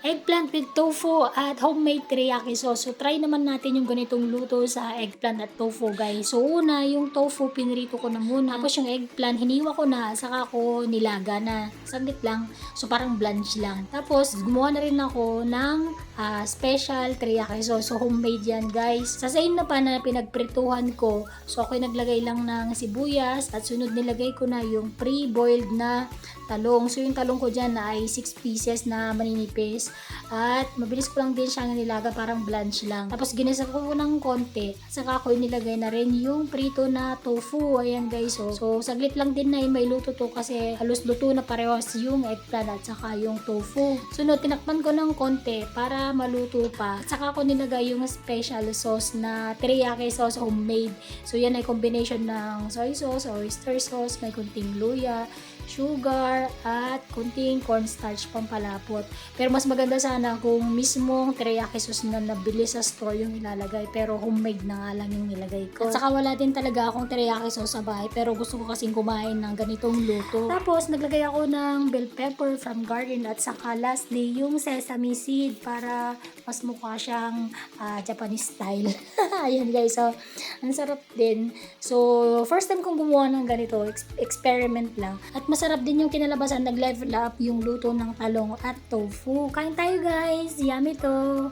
Eggplant with tofu at homemade teriyaki sauce. So, try naman natin yung ganitong luto sa eggplant at tofu, guys. So, una, yung tofu, pinirito ko na muna. Tapos yung eggplant, hiniwa ko na, saka ko nilaga na. Saglit lang. So, parang blanch lang. Tapos, gumawa na rin ako ng special teriyaki sauce. So, homemade yan, guys. Sa same na pa na pinagprituhan ko, so, ako naglagay lang ng sibuyas at sunod nilagay ko na yung pre-boiled na talong. So, yung talong ko dyan ay 6 pieces na maninipis. At mabilis ko lang din siyang nilaga, parang blanch lang. Tapos ginisa ko ng konti. Saka ko nilagay na rin yung prito na tofu. Ayan guys. So saglit lang din na may luto to kasi halos luto na parehas yung eggplant at saka yung tofu. Sunod, tinakpan ko ng konti para maluto pa. Saka ko nilagay yung special sauce na teriyaki sauce homemade. So yan ay combination ng soy sauce, oyster sauce, may kunting luya, sugar, at kunting cornstarch pampalapot. Pero mas maganda sana kung mismong teriyaki sauce na nabili sa store yung ilalagay, pero homemade na nga lang yung nilagay ko. At saka wala din talaga akong teriyaki sauce sa bahay, pero gusto ko kasing kumain ng ganitong luto. Tapos naglagay ako ng bell pepper from garden at saka lastly yung sesame seed para mas mukha siyang Japanese style. Ayan guys, so ang sarap din. So first time kong gumawa ng ganito, experiment lang. At masarap din yung kinalabasan, nag-level up yung luto ng talong at tofu. Kain tayo guys! Yummy to!